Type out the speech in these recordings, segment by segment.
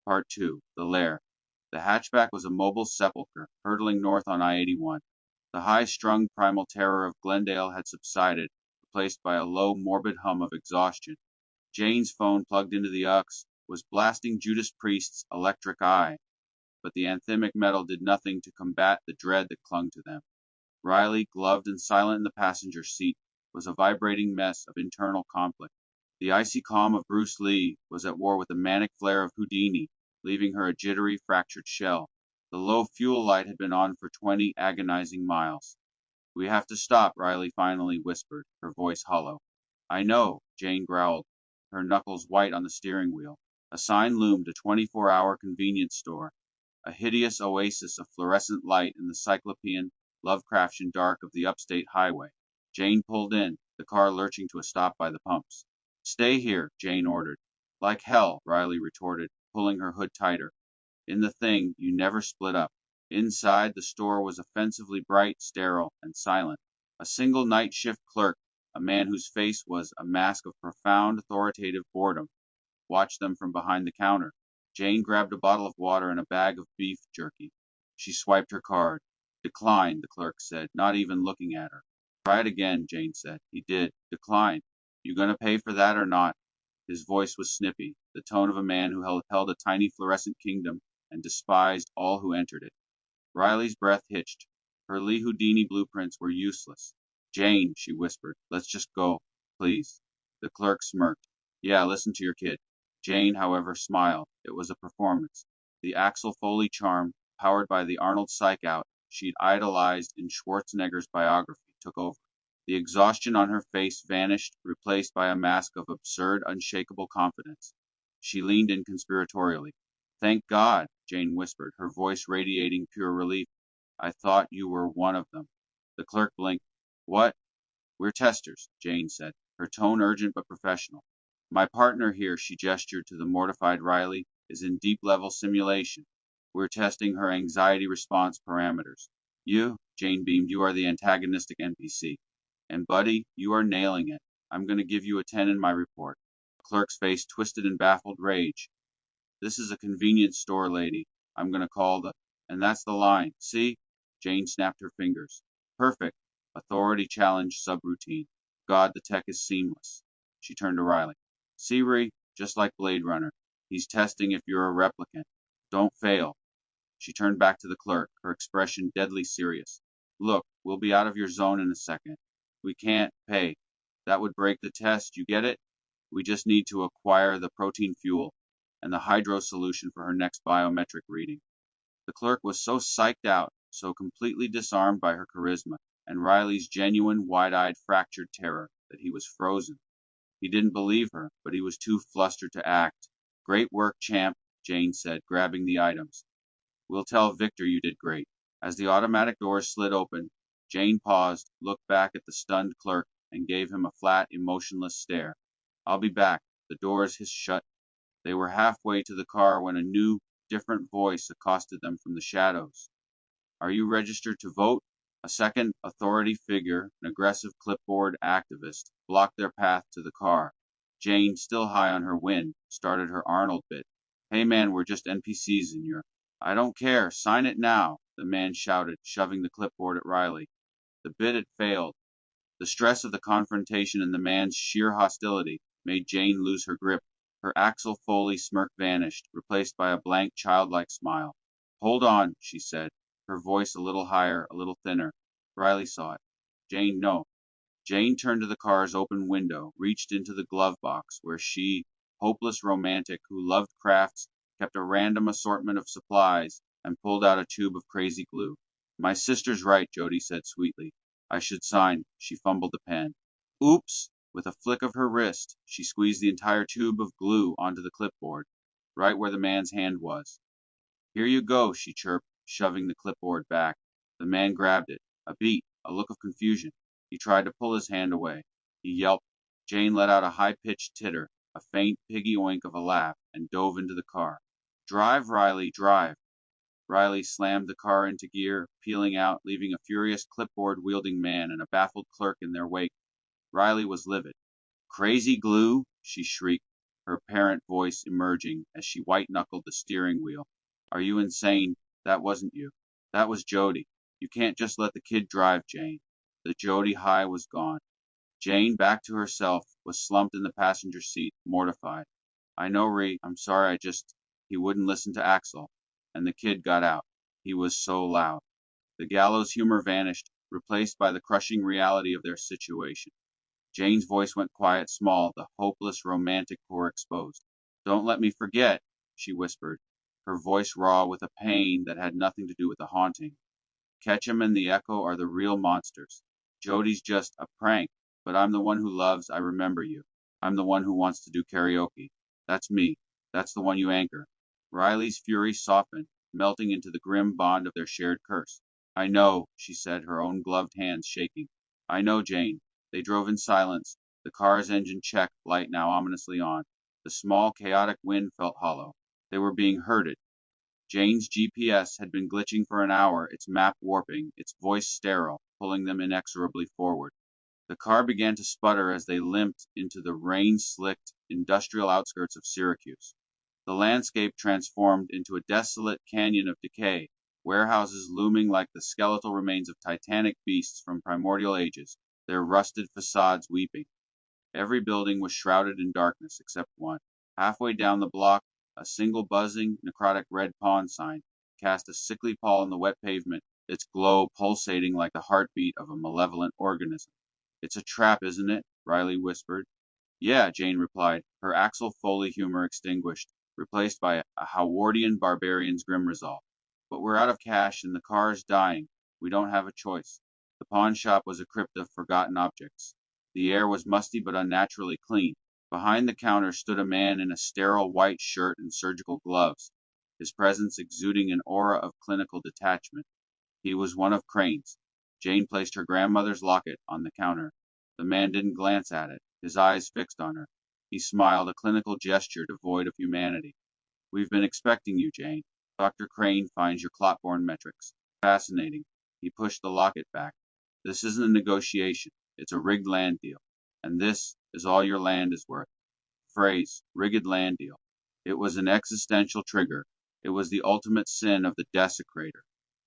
Part 2. The Lair. The hatchback was a mobile sepulchre, hurtling north on I-81. The high-strung primal terror of Glendale had subsided, replaced by a low, morbid hum of exhaustion. Jane's phone, plugged into the aux, was blasting Judas Priest's Electric Eye, but the anthemic metal did nothing to combat the dread that clung to them. Riley, gloved and silent in the passenger seat, was a vibrating mess of internal conflict. The icy calm of Bruce Lee was at war with the manic flare of Houdini, leaving her a jittery, fractured shell. The low fuel light had been on for 20 agonizing miles. "We have to stop," Riley finally whispered, her voice hollow. "I know," Jane growled, her knuckles white on the steering wheel. A sign loomed, a 24-hour convenience store, a hideous oasis of fluorescent light in the cyclopean, Lovecraftian dark of the upstate highway. Jane pulled in, the car lurching to a stop by the pumps. "Stay here," Jane ordered. "Like hell," Riley retorted, pulling her hood tighter. In the thing, you never split up. Inside, the store was offensively bright, sterile, and silent. A single night shift clerk, a man whose face was a mask of profound authoritative boredom, watched them from behind the counter. Jane grabbed a bottle of water and a bag of beef jerky. She swiped her card. "Decline," the clerk said, not even looking at her. "Try it again," Jane said. He did. "Decline. You gonna pay for that or not?" His voice was snippy, the tone of a man who held a tiny fluorescent kingdom and despised all who entered it. Riley's breath hitched. Her Lee Houdini blueprints were useless. "Jane," she whispered, "let's just go, please." The clerk smirked. "Yeah, listen to your kid." Jane, however, smiled. It was a performance. The Axel Foley charm, powered by the Arnold psych-out she'd idolized in Schwarzenegger's biography, took over. The exhaustion on her face vanished, replaced by a mask of absurd, unshakable confidence. She leaned in conspiratorially. "Thank God," Jane whispered, her voice radiating pure relief. "I thought you were one of them." The clerk blinked. "What?" "We're testers," Jane said, her tone urgent but professional. "My partner here," she gestured to the mortified Riley, "is in deep-level simulation. We're testing her anxiety response parameters. You," Jane beamed, "you are the antagonistic NPC. And buddy, you are nailing it. I'm going to give you a 10 in my report." The clerk's face twisted in baffled rage. "This is a convenience store, lady. I'm going to call the—" "And that's the line. See?" Jane snapped her fingers. "Perfect. Authority challenge subroutine. God, the tech is seamless." She turned to Riley. "See, Ree? Just like Blade Runner. He's testing if you're a replicant. Don't fail." She turned back to the clerk, her expression deadly serious. "Look, we'll be out of your zone in a second. We can't pay. That would break the test, you get it? We just need to acquire the protein fuel and the hydro solution for her next biometric reading." The clerk was so psyched out, so completely disarmed by her charisma and Riley's genuine, wide-eyed, fractured terror, that he was frozen. He didn't believe her, but he was too flustered to act. "Great work, champ," Jane said, grabbing the items. "We'll tell Victor you did great." As the automatic doors slid open, Jane paused, looked back at the stunned clerk, and gave him a flat, emotionless stare. "I'll be back." The doors hissed shut. They were halfway to the car when a new, different voice accosted them from the shadows. "Are you registered to vote?" A second authority figure, an aggressive clipboard activist, blocked their path to the car. Jane, still high on her wind, started her Arnold bit. "Hey man, we're just NPCs in your—" "I don't care. Sign it now," the man shouted, shoving the clipboard at Riley. The bit had failed. The stress of the confrontation and the man's sheer hostility made Jane lose her grip. Her Axel Foley smirk vanished, replaced by a blank, childlike smile. "Hold on," she said, her voice a little higher, a little thinner. Riley saw it. "Jane, no." Jane turned to the car's open window, reached into the glove box where she, hopeless romantic who loved crafts, kept a random assortment of supplies, and pulled out a tube of crazy glue. "My sister's right," Jody said sweetly. "I should sign." She fumbled the pen. "Oops!" With a flick of her wrist, she squeezed the entire tube of glue onto the clipboard, right where the man's hand was. "Here you go," she chirped, shoving the clipboard back. The man grabbed it. A beat, a look of confusion. He tried to pull his hand away. He yelped. Jane let out a high-pitched titter, a faint piggy oink of a laugh, and dove into the car. "Drive, Riley, drive." Riley slammed the car into gear, peeling out, leaving a furious clipboard-wielding man and a baffled clerk in their wake. Riley was livid. "Crazy glue?" she shrieked. her parent voice emerging as she white-knuckled the steering wheel. Are you insane? That wasn't you. That was Jody. You can't just let the kid drive, Jane. The Jody high was gone. Jane, back to herself, was slumped in the passenger seat, mortified. I know, Ree. I'm sorry. He wouldn't listen to Axel. And the kid got out. He was so loud. The gallows humor vanished, replaced by the crushing reality of their situation. Jane's voice went quiet, small, the hopeless, romantic core exposed. Don't let me forget, she whispered, her voice raw with a pain that had nothing to do with the haunting. Ketchum and the Echo are the real monsters. Jody's just a prank, but I'm the one who loves I Remember You. I'm the one who wants to do karaoke. That's me. That's the one you anchor. Riley's fury softened, melting into the grim bond of their shared curse. I know, she said, her own gloved hands shaking. I know, Jane. They drove in silence, the car's engine check light now ominously on. The small, chaotic wind felt hollow. They were being herded. Jane's GPS had been glitching for an hour, its map warping, its voice sterile, pulling them inexorably forward. The car began to sputter as they limped into the rain-slicked industrial outskirts of Syracuse. The landscape transformed into a desolate canyon of decay, warehouses looming like the skeletal remains of titanic beasts from primordial ages, their rusted facades weeping. Every building was shrouded in darkness except one. Halfway down the block, a single buzzing, necrotic red pawn sign cast a sickly pall on the wet pavement, its glow pulsating like the heartbeat of a malevolent organism. It's a trap, isn't it? Riley whispered. Yeah, Jane replied, her Axel Foley humor extinguished, replaced by a Howardian barbarian's grim resolve. But we're out of cash and the car's dying. We don't have a choice. The pawn shop was a crypt of forgotten objects. The air was musty but unnaturally clean. Behind the counter stood a man in a sterile white shirt and surgical gloves, his presence exuding an aura of clinical detachment. He was one of Crane's. Jane placed her grandmother's locket on the counter. The man didn't glance at it, his eyes fixed on her. He smiled, a clinical gesture devoid of humanity. We've been expecting you, Jane. Dr. Crane finds your clot-borne metrics. Fascinating. He pushed the locket back. This isn't a negotiation. It's a rigged land deal. And this is all your land is worth. Phrase, rigged land deal. It was an existential trigger. It was the ultimate sin of the desecrator.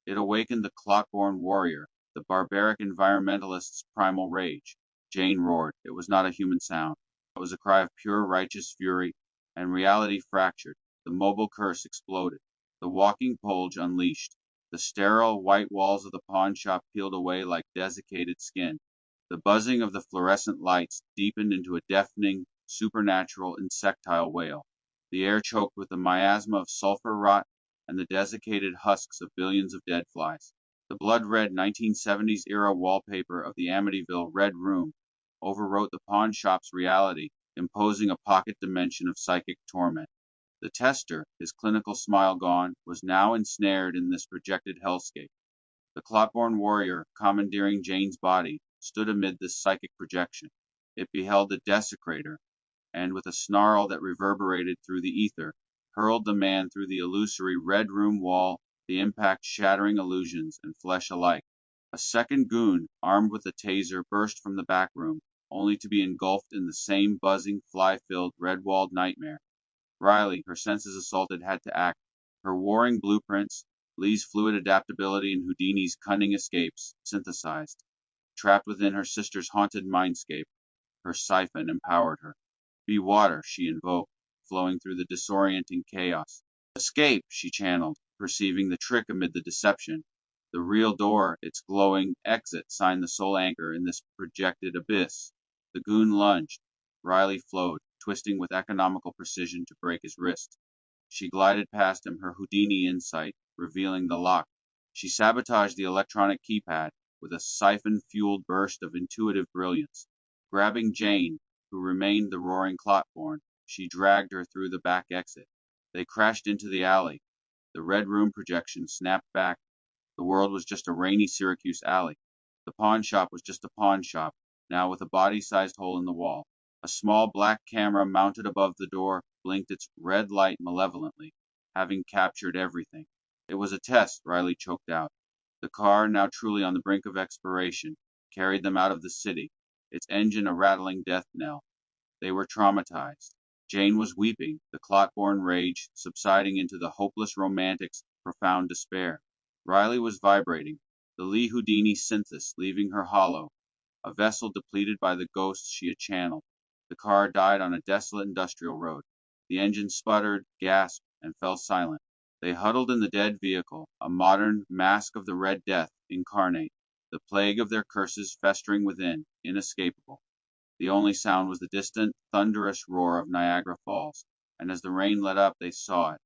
It awakened the clot-borne warrior, the barbaric environmentalist's primal rage. Jane roared. It was not a human sound. It was a cry of pure righteous fury, and reality fractured. The mobile curse exploded. The walking polge unleashed. The sterile white walls of the pawn shop peeled away like desiccated skin. The buzzing of the fluorescent lights deepened into a deafening, supernatural, insectile wail. The air choked with the miasma of sulfur rot and the desiccated husks of billions of dead flies. The blood-red 1970s-era wallpaper of the Amityville Red Room overwrote the pawn shop's reality, imposing a pocket dimension of psychic torment. The tester, his clinical smile gone, was now ensnared in this projected hellscape. The clot-borne warrior, commandeering Jane's body, stood amid this psychic projection. It beheld the desecrator, and with a snarl that reverberated through the ether, hurled the man through the illusory red room wall, the impact shattering illusions and flesh alike. A second goon, armed with a taser, burst from the back room, only to be engulfed in the same buzzing, fly-filled, red-walled nightmare. Riley, her senses assaulted, had to act. Her warring blueprints, Lee's fluid adaptability and Houdini's cunning escapes, synthesized. Trapped within her sister's haunted mindscape, her siphon empowered her. Be water, she invoked, flowing through the disorienting chaos. Escape, she channeled, perceiving the trick amid the deception. The real door, its glowing exit, signed the sole anchor in this projected abyss. The goon lunged. Riley flowed, twisting with economical precision to break his wrist. She glided past him, her Houdini insight, revealing the lock. She sabotaged the electronic keypad with a siphon-fueled burst of intuitive brilliance. Grabbing Jane, who remained the roaring clotborn, she dragged her through the back exit. They crashed into the alley. The red room projection snapped back. The world was just a rainy Syracuse alley. The pawn shop was just a pawn shop, now with a body-sized hole in the wall. A small black camera mounted above the door blinked its red light malevolently, having captured everything. It was a test, Riley choked out. The car, now truly on the brink of expiration, carried them out of the city, its engine a rattling death knell. They were traumatized. Jane was weeping, the clot-born rage subsiding into the hopeless romantic's profound despair. Riley was vibrating, the Lee Houdini synthesis leaving her hollow, a vessel depleted by the ghosts she had channeled. The car died on a desolate industrial road. The engine sputtered, gasped, and fell silent. They huddled in the dead vehicle, a modern mask of the Red Death incarnate, the plague of their curses festering within, inescapable. The only sound was the distant, thunderous roar of Niagara Falls, and as the rain let up they saw it.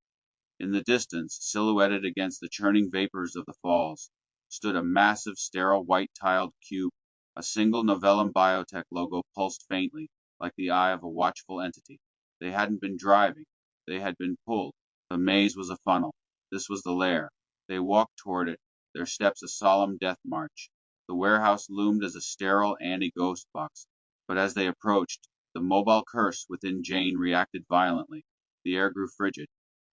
In the distance, silhouetted against the churning vapors of the falls, stood a massive, sterile, white-tiled cube. A single Novellum Biotech logo pulsed faintly, like the eye of a watchful entity. They hadn't been driving. They had been pulled. The maze was a funnel. This was the lair. They walked toward it, their steps a solemn death march. The warehouse loomed as a sterile anti-ghost box, but as they approached, the mobile curse within Jane reacted violently. The air grew frigid.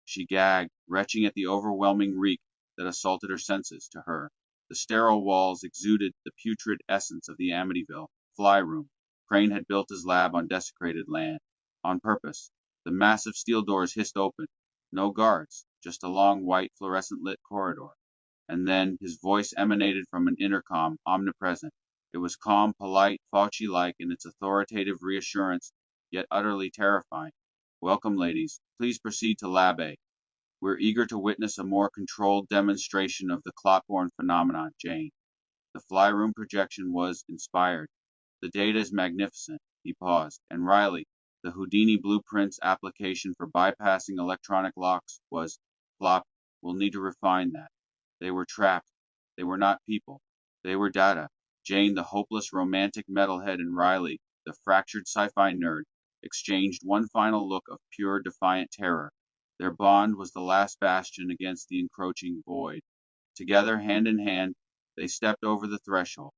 She gagged, retching at the overwhelming reek that assaulted her senses. To her, the sterile walls exuded the putrid essence of the Amityville fly room Crane had built his lab on desecrated land. On purpose, the massive steel doors hissed open. No guards, just a long white fluorescent lit corridor. And then his voice emanated from an intercom, omnipresent. It was calm, polite, Fauci-like in its authoritative reassurance, yet utterly terrifying. Welcome, ladies. Please proceed to Lab A. We're eager to witness a more controlled demonstration of the clot-borne phenomenon, Jane. The fly-room projection was inspired. The data is magnificent. He paused. And Riley, the Houdini blueprints application for bypassing electronic locks was flop. We'll need to refine that. They were trapped. They were not people. They were data. Jane, the hopeless romantic metalhead, and Riley, the fractured sci-fi nerd, exchanged one final look of pure defiant terror. Their bond was the last bastion against the encroaching void. Together, hand in hand, they stepped over the threshold.